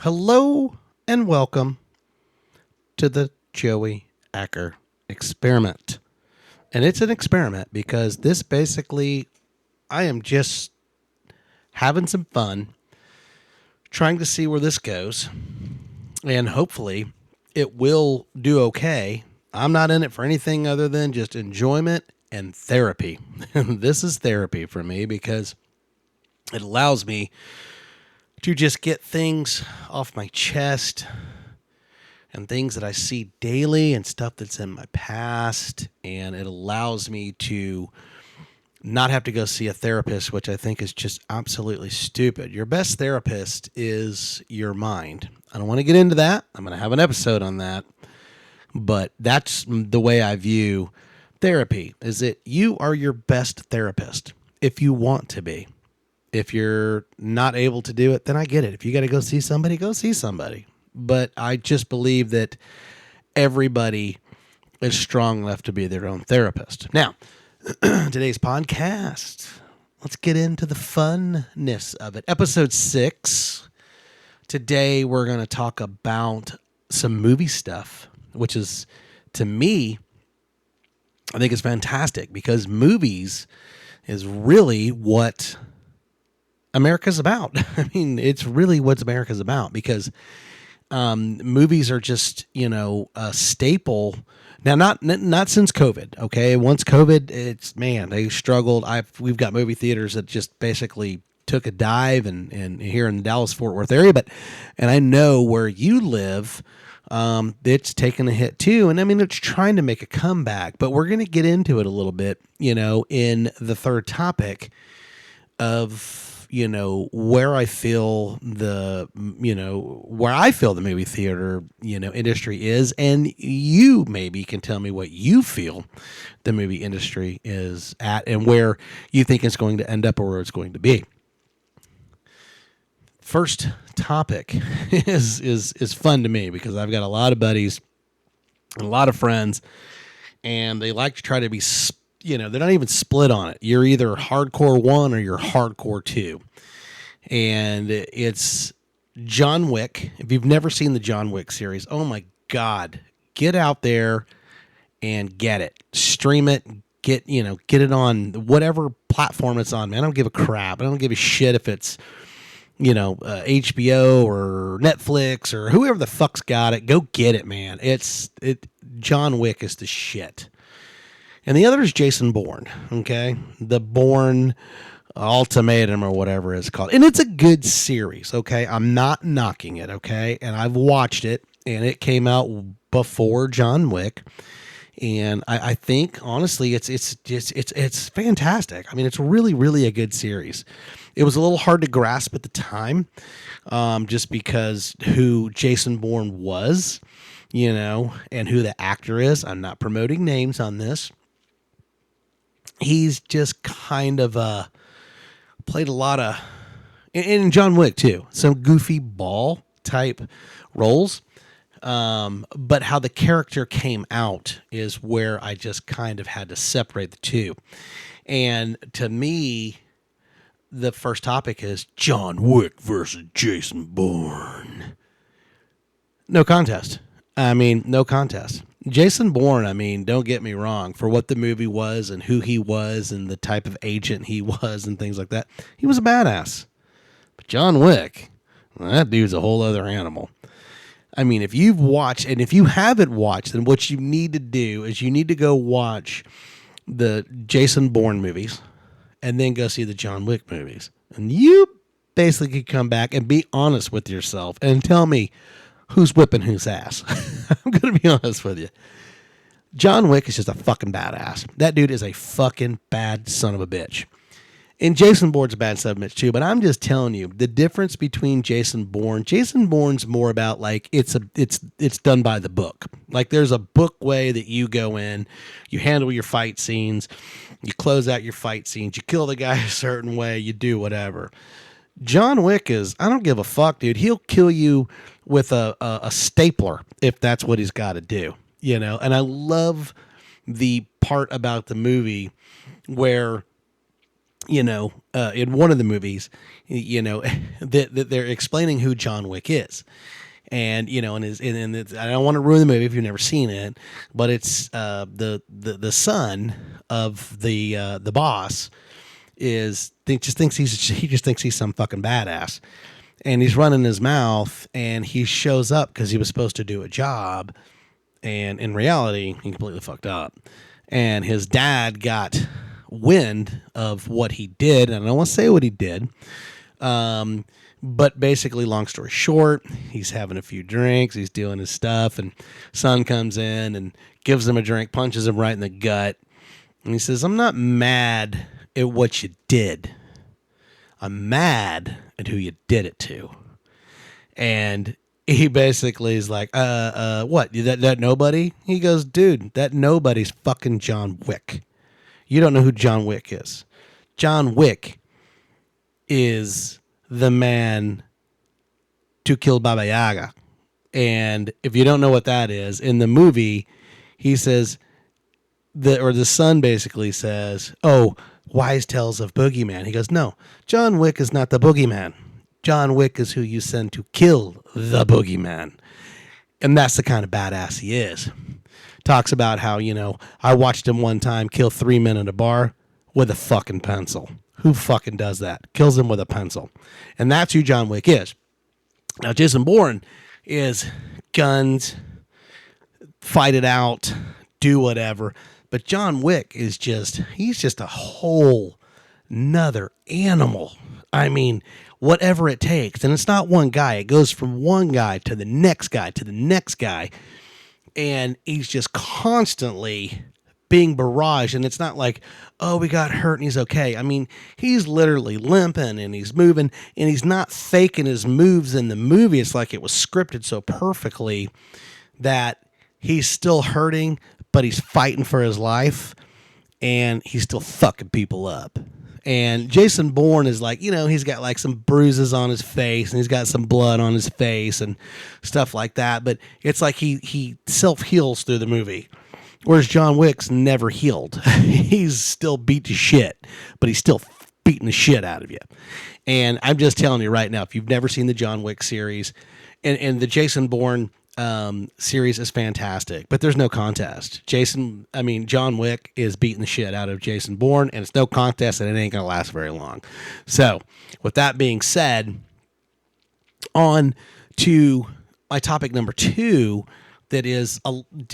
Hello and welcome to the Joey Acker experiment. And it's an experiment because this basically, I am just having some fun, trying to see where this goes. And hopefully it will do okay. I'm not in it for anything other than just enjoyment and therapy. This is therapy for me because it allows me to just get things off my chest and things that I see daily and stuff that's in my past. And it allows me to not have to go see a therapist, which I think is just absolutely stupid. Your best therapist is your mind. I don't want to get into that. I'm going to have an episode on that. But that's the way I view therapy, is that you are your best therapist if you want to be. If you're not able to do it, then I get it. If you got to go see somebody, go see somebody. But I just believe that everybody is strong enough to be their own therapist. Now, today's podcast, let's get into the funness of it. Episode 6. Today, we're going to talk about some movie stuff, which is, to me, I think is fantastic because movies is really what America's about. I mean, it's really what America's about because movies are just, a staple. Now, not since COVID, okay? Once COVID, they struggled. We've got movie theaters that just basically took a dive and here in the Dallas-Fort Worth area, and I know where you live, it's taken a hit too. And I mean, it's trying to make a comeback, but we're going to get into it a little bit, in the third topic of, where I feel the movie theater, industry is. And you maybe can tell me what you feel the movie industry is at and where you think it's going to end up or where it's going to be. First topic is fun to me because I've got a lot of buddies and a lot of friends, and they like to try to be, they're not even split on it. You're either hardcore 1 or you're hardcore 2. And it's John Wick. If you've never seen the John Wick series, oh my God, get out there and get it. Stream it, get it on whatever platform it's on, man. I don't give a crap. I don't give a shit if it's HBO or Netflix or whoever the fuck's got it. Go get it, man. John Wick is the shit. And the other is Jason Bourne, okay? The Bourne Ultimatum or whatever it's called. And it's a good series, okay? I'm not knocking it, okay? And I've watched it, and it came out before John Wick. And I think, honestly, it's fantastic. I mean, it's really, really a good series. It was a little hard to grasp at the time, just because who Jason Bourne was, and who the actor is. I'm not promoting names on this. He's just kind of played a lot of, in John Wick too, some goofy ball type roles. But how the character came out is where I just kind of had to separate the two. And to me, the first topic is John Wick versus Jason Bourne. No contest. No contest. Jason Bourne, don't get me wrong, for what the movie was and who he was and the type of agent he was and things like that, he was a badass. But John Wick, that dude's a whole other animal. If you've watched, and if you haven't watched, then what you need to do is you need to go watch the Jason Bourne movies and then go see the John Wick movies. And you basically come back and be honest with yourself and tell me who's whipping whose ass. I'm going to be honest with you. John Wick is just a fucking badass. That dude is a fucking bad son of a bitch. And Jason Bourne's a bad son of a bitch too, but I'm just telling you, the difference between Jason Bourne's more about like it's done by the book. Like there's a book way that you go in, you handle your fight scenes, you close out your fight scenes, you kill the guy a certain way, you do whatever. John Wick is, I don't give a fuck, dude. He'll kill you with a stapler if that's what he's got to do, And I love the part about the movie where in one of the movies, that they're explaining who John Wick is. And I don't want to ruin the movie if you've never seen it, but it's the son of the boss he just thinks he's some fucking badass, and he's running his mouth, and he shows up because he was supposed to do a job, and in reality he completely fucked up, and his dad got wind of what he did, and I don't want to say what he did. But basically, long story short, he's having a few drinks, he's doing his stuff, and son comes in and gives him a drink, punches him right in the gut. And he says, "I'm not mad at what you did. I'm mad at who you did it to." And he basically is like, what? That nobody? He goes, "Dude, that nobody's fucking John Wick. You don't know who John Wick is. John Wick is the man to kill Baba Yaga." And if you don't know what that is, in the movie, he says, the son basically says, "Oh, wise tales of boogeyman." He goes, "No, John Wick is not the boogeyman. John Wick is who you send to kill the boogeyman." And that's the kind of badass he is. Talks about how, I watched him one time kill 3 men in a bar with a fucking pencil. Who fucking does that? Kills him with a pencil. And that's who John Wick is. Now, Jason Bourne is guns, fight it out, do whatever. But John Wick is he's just a whole nother animal. I mean, whatever it takes. And it's not one guy. It goes from one guy to the next guy to the next guy. And he's just constantly being barraged, and it's not like, oh, we got hurt and he's okay. I mean, he's literally limping and he's moving, and he's not faking his moves in the movie. It's like it was scripted so perfectly that he's still hurting, but he's fighting for his life, and he's still fucking people up. And Jason Bourne is like, he's got like some bruises on his face, and he's got some blood on his face and stuff like that, but it's like he self-heals through the movie. Whereas John Wick's never healed. He's still beat to shit, but he's still beating the shit out of you. And I'm just telling you right now, if you've never seen the John Wick series, and the Jason Bourne series is fantastic, but there's no contest. John Wick is beating the shit out of Jason Bourne, and it's no contest, and it ain't going to last very long. So, with that being said, on to my topic number 2, that is,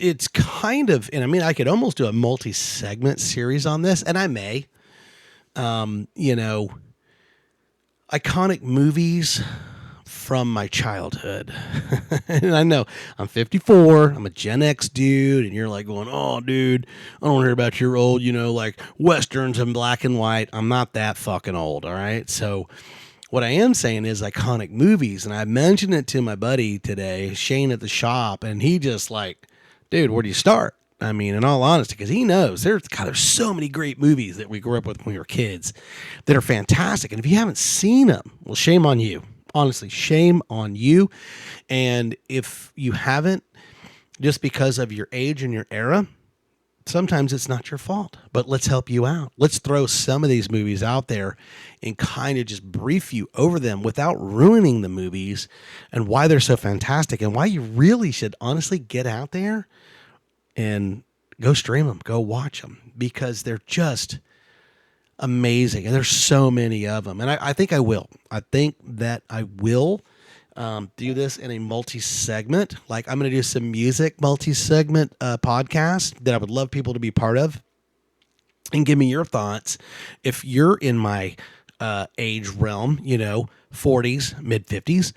it's kind of, and I mean, I could almost do a multi-segment series on this, and I may, iconic movies from my childhood. And I know I'm 54, I'm a Gen X dude, and you're like going, "Oh, dude, I don't want to hear about your old, like Westerns in black and white." I'm not that fucking old, all right? So what I am saying is iconic movies, and I mentioned it to my buddy today, Shane at the shop, and he just like, "Dude, where do you start?" I mean, in all honesty, because he knows there's so many great movies that we grew up with when we were kids that are fantastic, and if you haven't seen them, well, shame on you. Honestly, shame on you. And if you haven't, just because of your age and your era, sometimes it's not your fault, but let's help you out. Let's throw some of these movies out there and kind of just brief you over them without ruining the movies and why they're so fantastic and why you really should honestly get out there and go stream them, go watch them, because they're just amazing. And there's so many of them. And I think I will. I think that I will do this in a multi-segment. Like, I'm going to do some music multi-segment podcast that I would love people to be part of. And give me your thoughts. If you're in my age realm, 40s, mid-50s,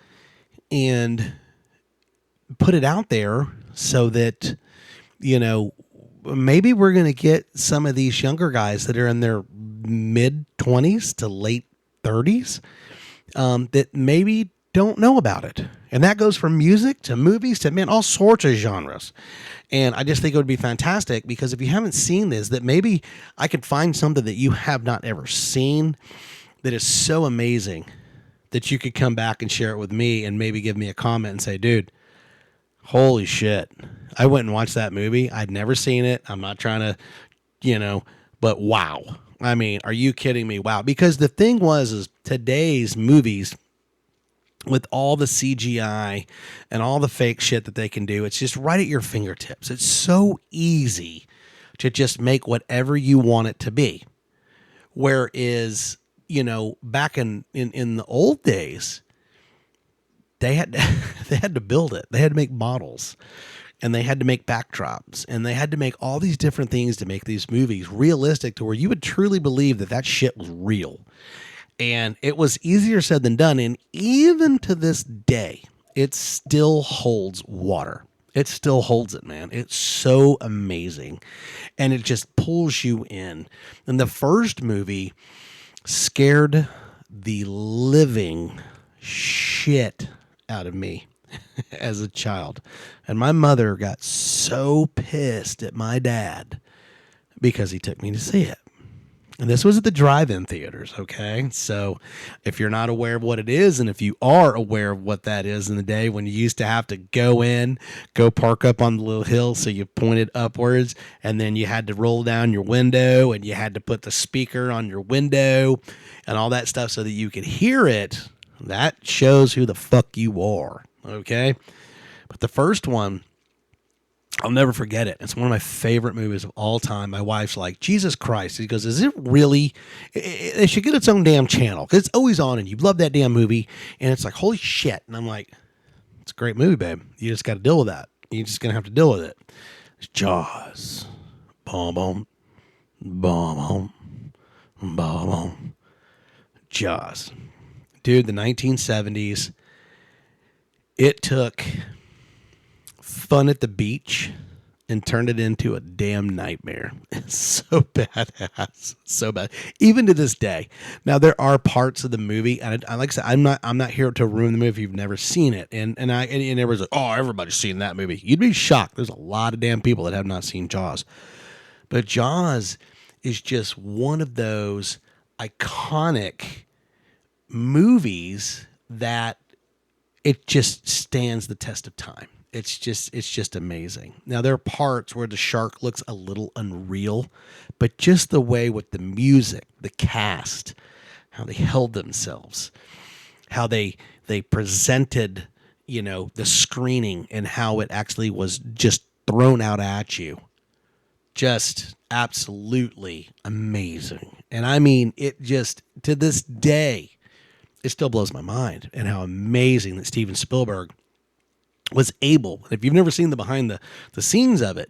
and put it out there so that, maybe we're going to get some of these younger guys that are in their mid-20s to late 30s that maybe don't know about it. And that goes from music to movies to, all sorts of genres. And I just think it would be fantastic, because if you haven't seen this, that maybe I could find something that you have not ever seen that is so amazing that you could come back and share it with me and maybe give me a comment and say, "Dude, holy shit, I went and watched that movie. I'd never seen it. I'm not trying to, but wow." I mean, are you kidding me? Wow. Because the thing is today's movies with all the CGI and all the fake shit that they can do, it's just right at your fingertips. It's so easy to just make whatever you want it to be. Whereas, back in the old days, they had they had to build it. They had to make models, and they had to make backdrops, and they had to make all these different things to make these movies realistic to where you would truly believe that shit was real. And it was easier said than done. And even to this day, it still holds water. It still holds it, man. It's so amazing. And it just pulls you in. And the first movie scared the living shit out of me as a child. And my mother got so pissed at my dad because he took me to see it. And this was at the drive-in theaters, okay? So if you're not aware of what it is, and if you are aware of what that is in the day when you used to have to go park up on the little hill so you pointed upwards, and then you had to roll down your window, and you had to put the speaker on your window and all that stuff so that you could hear it, that shows who the fuck you are, okay? But the first one, I'll never forget it. It's one of my favorite movies of all time. My wife's like, Jesus Christ. He goes, is it really? It should get its own damn channel because it's always on and you love that damn movie. And it's like, holy shit. And I'm like, it's a great movie, babe. You just got to deal with that. You're just going to have to deal with it. It's Jaws. Boom, boom. Boom, boom. Boom, boom. Jaws. Dude, the 1970s, it took fun at the beach and turned it into a damn nightmare. It's so badass, so bad. Even to this day. Now there are parts of the movie, and I like I said, I'm not here to ruin the movie if you've never seen it. And everyone's like, oh, everybody's seen that movie. You'd be shocked. There's a lot of damn people that have not seen Jaws. But Jaws is just one of those iconic movies that it just stands the test of time. It's just amazing. Now, there are parts where the shark looks a little unreal, but just the way with the music, the cast, how they held themselves, how they presented, the screening and how it actually was just thrown out at you. Just absolutely amazing. And I mean, it just, to this day, it still blows my mind and how amazing that Steven Spielberg was able, if you've never seen the behind the scenes of it,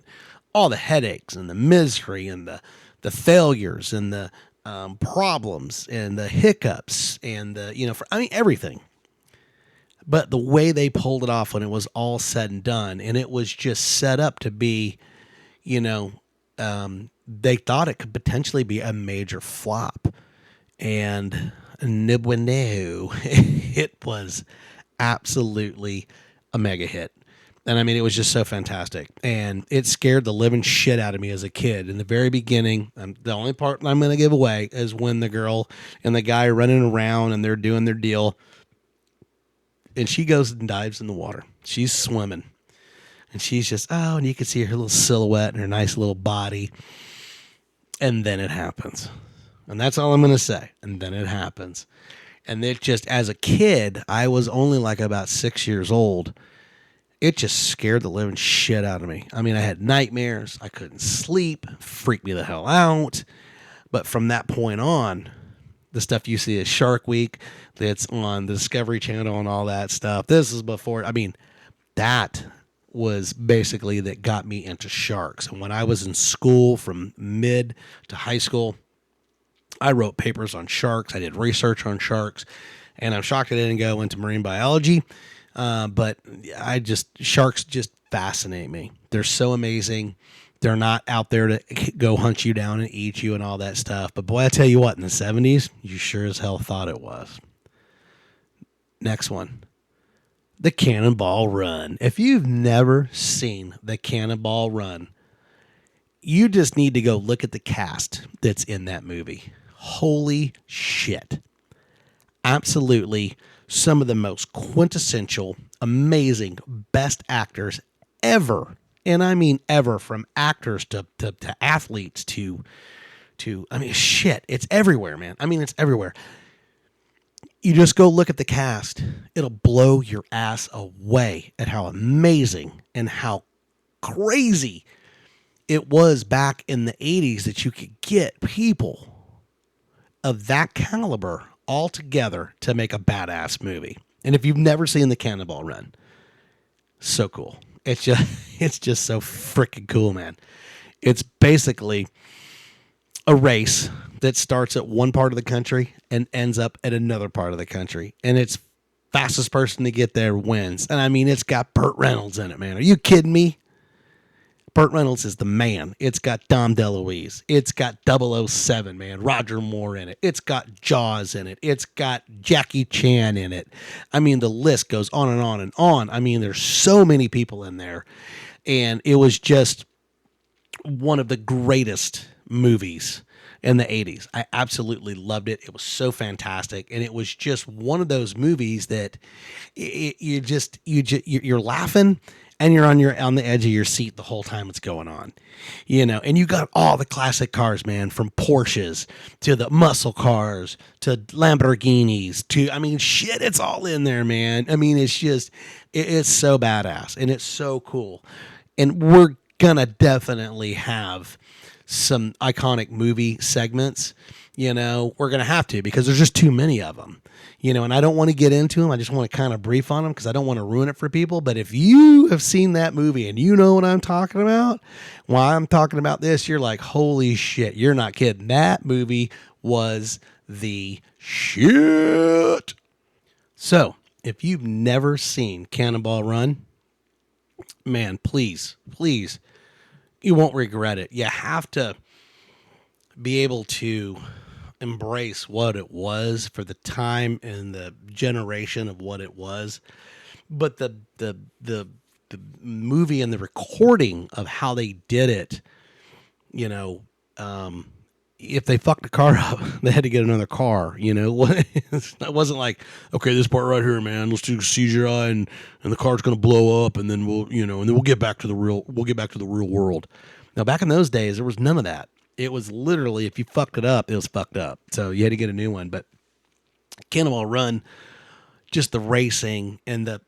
all the headaches and the misery and the failures and the problems and the hiccups and everything. But the way they pulled it off when it was all said and done, and it was just set up to be, they thought it could potentially be a major flop. And no, it was absolutely a mega hit. And I mean, it was just so fantastic. And it scared the living shit out of me as a kid. In the very beginning, the only part I'm going to give away is when the girl and the guy are running around and they're doing their deal. And she goes and dives in the water. She's swimming. And she's just, and you can see her little silhouette and her nice little body. And then it happens. And that's all I'm going to say. And then it happens. And it just, as a kid, I was only like about 6 years old. It just scared the living shit out of me. I mean, I had nightmares. I couldn't sleep. Freaked me the hell out. But from that point on, the stuff you see at Shark Week, that's on the Discovery Channel and all that stuff. This is before, that was basically that got me into sharks. And when I was in school from mid to high school, I wrote papers on sharks. I did research on sharks, and I'm shocked I didn't go into marine biology. But sharks just fascinate me. They're so amazing. They're not out there to go hunt you down and eat you and all that stuff. But boy, I tell you what, in the 70s, you sure as hell thought it was. Next one. The Cannonball Run. If you've never seen The Cannonball Run, you just need to go look at the cast that's in that movie. Holy shit. Absolutely some of the most quintessential, amazing, best actors ever. And I mean ever, from actors to athletes to to, I mean, shit, it's everywhere, man. I mean, it's everywhere. You just go look at the cast. It'll blow your ass away at how amazing and how crazy it was back in the 80s that you could get people of that caliber all together to make a badass movie. And if you've never seen the Cannonball Run, so cool. It's just it's just so freaking cool, man. It's basically a race that starts at one part of the country and ends up at another part of the country. And it's fastest person to get there wins. And I mean, it's got Burt Reynolds in it, man. Are you kidding me? Burt Reynolds is the man. It's got Dom DeLuise. It's got 007, man. Roger Moore in it. It's got Jaws in it. It's got Jackie Chan in it. I mean, the list goes on and on and on. I mean, there's so many people in there. And it was just one of the greatest movies in the 80s. I absolutely loved it. It was so fantastic. And it was just one of those movies that you're laughing and you're on the edge of your seat the whole time it's going on, and you got all the classic cars, man, from Porsches to the muscle cars to Lamborghinis to, I mean, shit, it's all in there, man. I mean, it's just, it's so badass and it's so cool. And we're gonna definitely have some iconic movie segments, we're going to have to, because there's just too many of them, and I don't want to get into them. I just want to kind of brief on them because I don't want to ruin it for people. But if you have seen that movie and you know what I'm talking about, while I'm talking about this, you're like, holy shit, you're not kidding. That movie was the shit. So if you've never seen Cannonball Run, man, please, you won't regret it. You have to be able to embrace what it was for the time and the generation of what it was. But the movie and the recording of how they did it, if they fucked the car up, they had to get another car. It wasn't like, okay, this part right here, man, let's do CGI and the car's gonna blow up, and then we'll get back to the real world. Now, back in those days, there was none of that. It was literally, if you fucked it up, it was fucked up. So you had to get a new one. But Cannonball Run, just the racing and the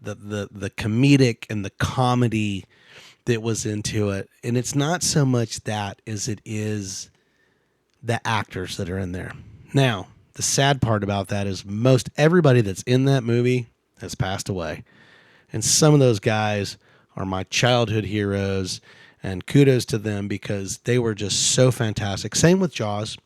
comedic and the comedy that was into it, and it's not so much that as it is the actors that are in there. Now, the sad part about that is most everybody that's in that movie has passed away. And some of those guys are my childhood heroes, and kudos to them because they were just so fantastic. Same with Jaws,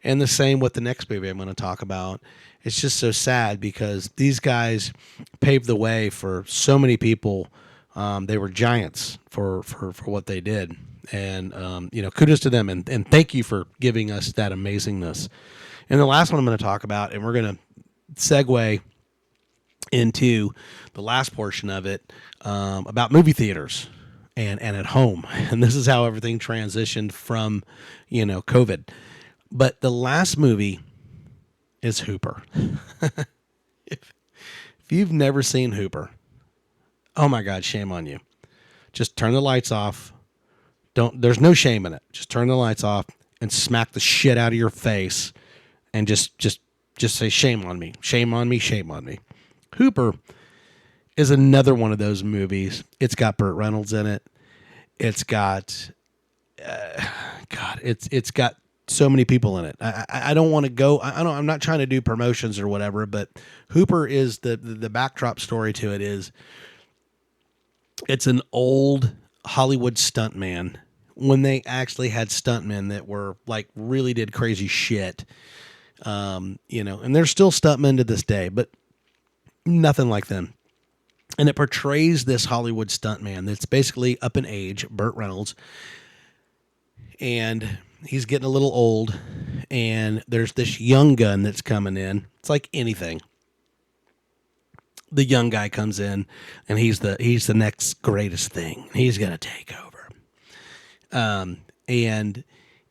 and the same with the next movie I'm going to talk about. It's just so sad because these guys paved the way for so many people. They were giants for what they did. And, kudos to them. And thank you for giving us that amazingness. And the last one I'm going to talk about, and we're going to segue into the last portion of it, about movie theaters and at home. And this is how everything transitioned from, COVID. But the last movie is Hooper. if you've never seen Hooper, oh my God, shame on you. Just turn the lights off. There's no shame in it. Just turn the lights off and smack the shit out of your face and just say, shame on me, shame on me, shame on me. Hooper is another one of those movies. It's got Burt Reynolds in it. It's got, it's got so many people in it. I don't want to go, I'm not trying to do promotions or whatever, but Hooper is the backdrop story to it is it's an old Hollywood stuntman when they actually had stuntmen that were like really did crazy shit. And they're still stuntmen to this day, but nothing like them. And it portrays this Hollywood stuntman that's basically up in age, Burt Reynolds, and he's getting a little old, and there's this young gun that's coming in. It's like anything. The young guy comes in, and he's the next greatest thing. He's gonna take over. And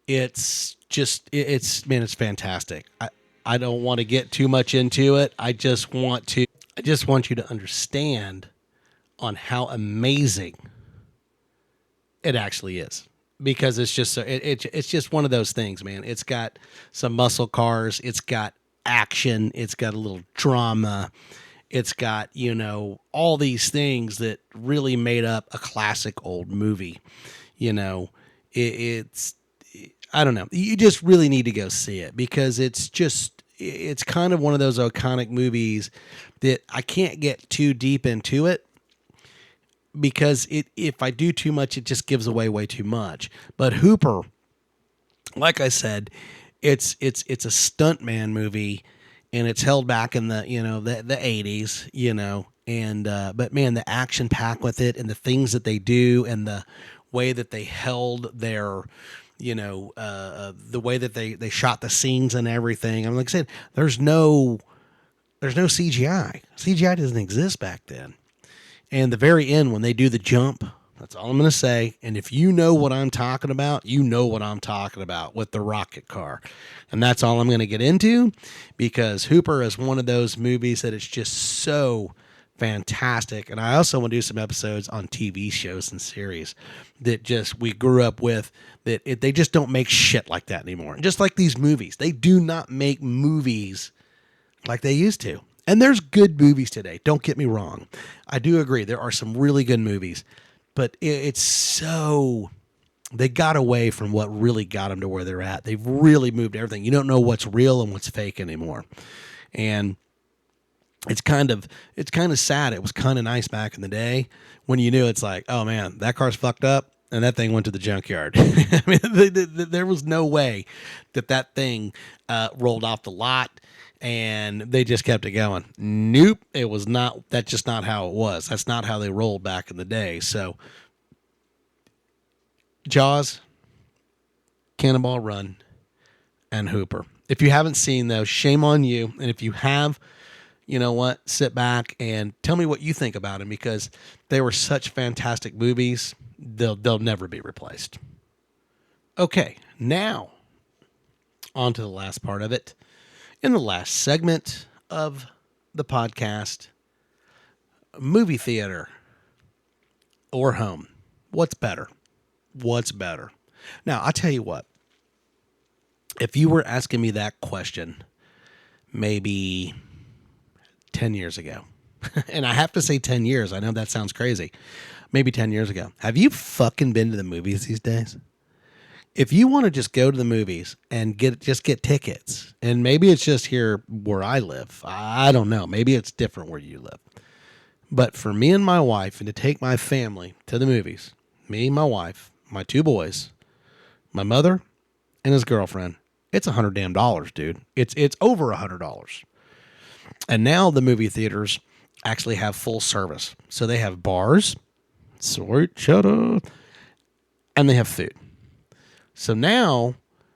it's just it's fantastic. I don't want to get too much into it. I just want you to understand on how amazing it actually is. because it's just so it's just one of those things, man. It's got some muscle cars, it's got action, it's got a little drama, it's got, all these things that really made up a classic old movie. You know, it's I don't know. You just really need to go see it because it's kind of one of those iconic movies that I can't get too deep into it because if I do too much, it just gives away way too much. But Hooper, like I said, it's a stuntman movie, and it's held back in the 80s, and but man, the action pack with it and the things that they do and the way that they held their the way that they shot the scenes and everything. I mean, like I said, there's no CGI. CGI doesn't exist back then. And the very end, when they do the jump, that's all I'm going to say. And if you know what I'm talking about, you know what I'm talking about with the rocket car. And that's all I'm going to get into because Hooper is one of those movies that it's just so fantastic. And I also want to do some episodes on TV shows and series that just we grew up with that they just don't make shit like that anymore. And just like these movies, they do not make movies like they used to. And there's good movies today. Don't get me wrong. I do agree. There are some really good movies, but it's so they got away from what really got them to where they're at. They've really moved everything. You don't know what's real and what's fake anymore. And it's kind of sad. It was kind of nice back in the day when you knew it's like, oh man, that car's fucked up and that thing went to the junkyard. I mean, there was no way that thing rolled off the lot and they just kept it going. Nope, it was not. That's just not how it was. That's not how they rolled back in the day. So, Jaws, Cannonball Run, and Hooper. If you haven't seen those, shame on you. And if you have, you know what? Sit back and tell me what you think about them because they were such fantastic movies. They'll never be replaced. Okay, now on to the last part of it. In the last segment of the podcast, movie theater or home. What's better? What's better? Now, I'll tell you what. If you were asking me that question maybe 10 years ago, and I have to say 10 years, I know that sounds crazy, maybe 10 years ago, have you fucking been to the movies these days? If you want to just go to the movies and get tickets, and maybe it's just here where I live, I don't know, maybe it's different where you live, but for me and my wife, and to take my family to the movies, me, my wife, my two boys, my mother, and his girlfriend, it's $100 damn, dude. It's over $100. And now the movie theaters actually have full service. So they have bars, sweet, shut up, and they have food. So now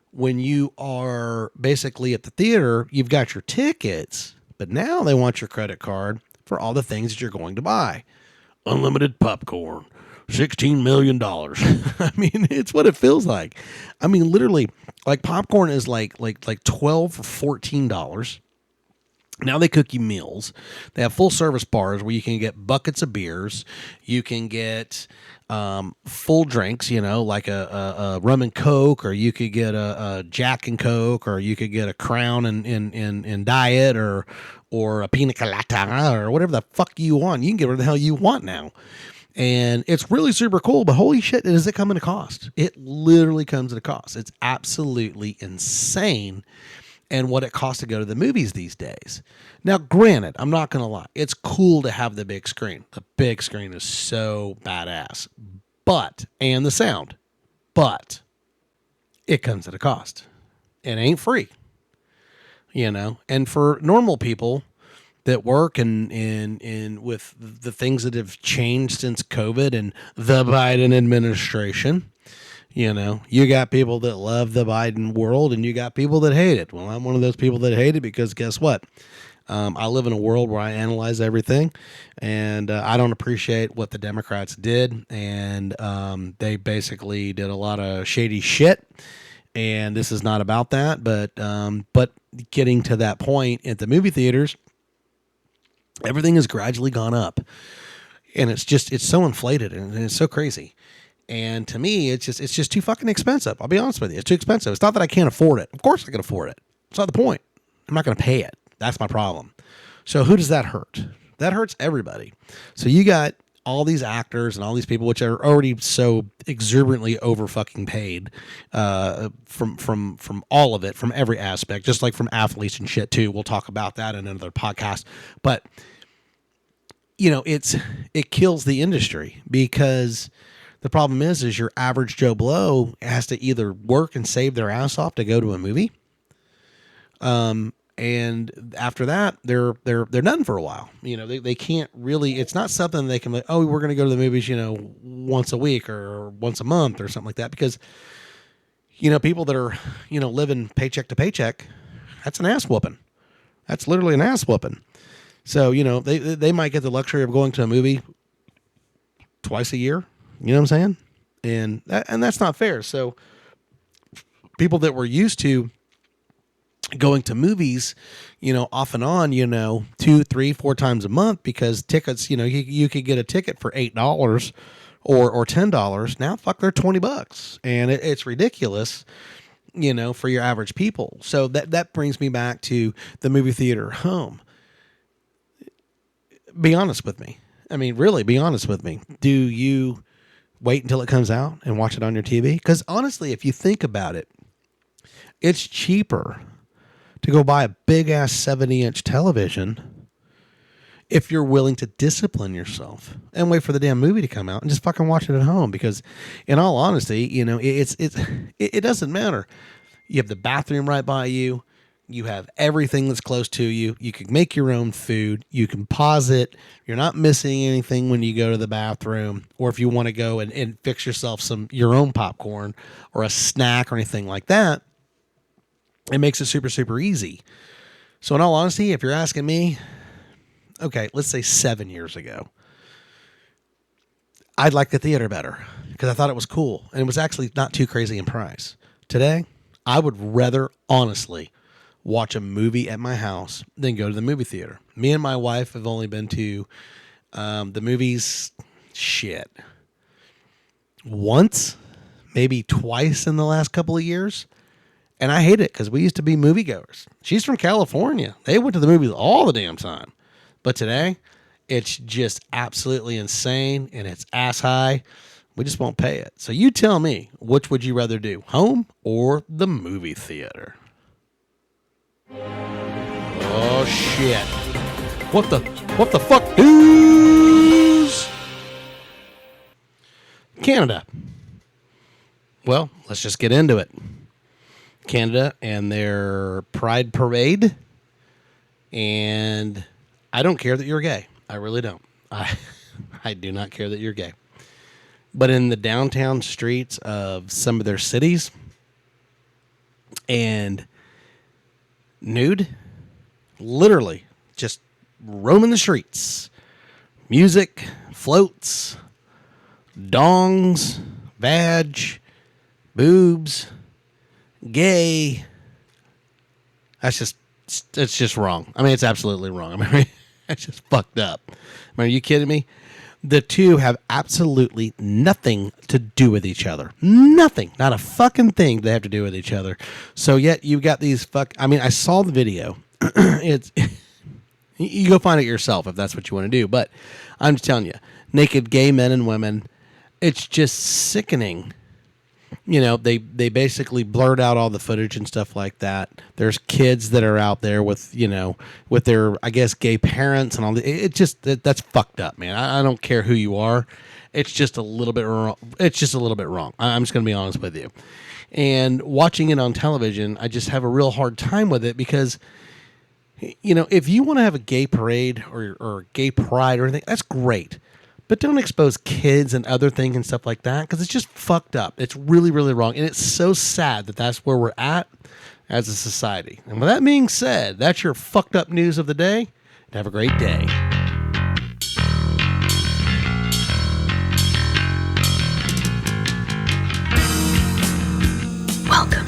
when you are basically at the theater, you've got your tickets, but now they want your credit card for all the things that you're going to buy. Unlimited popcorn, $16 million. I mean, it's what it feels like. I mean, literally, like popcorn is like $12 or $14. Now they cook you meals. They have full service bars where you can get buckets of beers. You can get full drinks, like a rum and Coke, or you could get a Jack and Coke, or you could get a Crown and Diet, or a Pina Colada, or whatever the fuck you want. You can get whatever the hell you want now. And it's really super cool, but holy shit, does it come at a cost? It literally comes at a cost. It's absolutely insane. And what it costs to go to the movies these days. Now, granted, I'm not going to lie. It's cool to have the big screen. The big screen is so badass. And the sound. But it comes at a cost. It ain't free. And for normal people that work and with the things that have changed since COVID and the Biden administration, you got people that love the Biden world and you got people that hate it. Well, I'm one of those people that hate it because guess what? I live in a world where I analyze everything, and I don't appreciate what the Democrats did. And they basically did a lot of shady shit. And this is not about that. But getting to that point at the movie theaters, everything has gradually gone up. And it's so inflated and it's so crazy. And to me, it's just too fucking expensive. I'll be honest with you. It's too expensive. It's not that I can't afford it. Of course I can afford it. It's not the point. I'm not going to pay it. That's my problem. So who does that hurt? That hurts everybody. So you got all these actors and all these people, which are already so exuberantly over fucking paid, from all of it, from every aspect, just like from athletes and shit too. We'll talk about that in another podcast. But it kills the industry, because the problem is your average Joe Blow has to either work and save their ass off to go to a movie. And after that, they're done for a while. They can't really, it's not something they can, oh, we're going to go to the movies, once a week or once a month or something like that. Because, people that are, living paycheck to paycheck, that's an ass whooping. That's literally an ass whooping. So, they might get the luxury of going to a movie twice a year. You know what I'm saying? And that's not fair. So people that were used to going to movies, off and on, 2, 3, 4 times a month, because tickets, you could get a ticket for $8 or $10. Now, fuck, they're $20, and it's ridiculous, for your average people. So that brings me back to the movie theater home. Be honest with me. I mean, really, be honest with me. Do you wait until it comes out and watch it on your TV? Because honestly, if you think about it, it's cheaper to go buy a big-ass 70-inch television if you're willing to discipline yourself and wait for the damn movie to come out and just fucking watch it at home. Because in all honesty, it doesn't matter. You have the bathroom right by you. You have everything that's close to you. You can make your own food. You can pause it. You're not missing anything when you go to the bathroom, or if you want to go and fix yourself your own popcorn or a snack or anything like that. It makes it super, super easy. So in all honesty, if you're asking me, okay, let's say 7 years ago, I'd like the theater better because I thought it was cool and it was actually not too crazy in price. Today, I would rather honestly watch a movie at my house than go to the movie theater. Me and my wife have only been to the movies, once, maybe twice in the last couple of years. And I hate it because we used to be moviegoers. She's from California. They went to the movies all the damn time. But today, it's just absolutely insane and it's ass high. We just won't pay it. So you tell me, which would you rather do, home or the movie theater? Oh, shit. What the fuck, dudes? Canada. Well, let's just get into it. Canada and their Pride Parade. And I don't care that you're gay. I really don't. I do not care that you're gay. But in the downtown streets of some of their cities, and nude, literally just roaming the streets, music, floats, dongs, vag, boobs, gay. It's just wrong. I mean, it's absolutely wrong. I mean, it's just fucked up. I mean, are you kidding me? The two have absolutely nothing to do with each other. Nothing. Not a fucking thing they have to do with each other. So yet you've got these I mean, I saw the video. You go find it yourself if that's what you want to do. But I'm just telling you, naked gay men and women, it's just sickening. They basically blurred out all the footage and stuff like that. There's kids that are out there with their, I guess, gay parents and all that. That's fucked up, man. I don't care who you are. It's just a little bit wrong. It's just a little bit wrong. I'm just going to be honest with you. And watching it on television, I just have a real hard time with it because, if you want to have a gay parade or gay pride or anything, that's great. But don't expose kids and other things and stuff like that because it's just fucked up. It's really, really wrong. And it's so sad that that's where we're at as a society. And with that being said, that's your fucked up news of the day. And have a great day. Welcome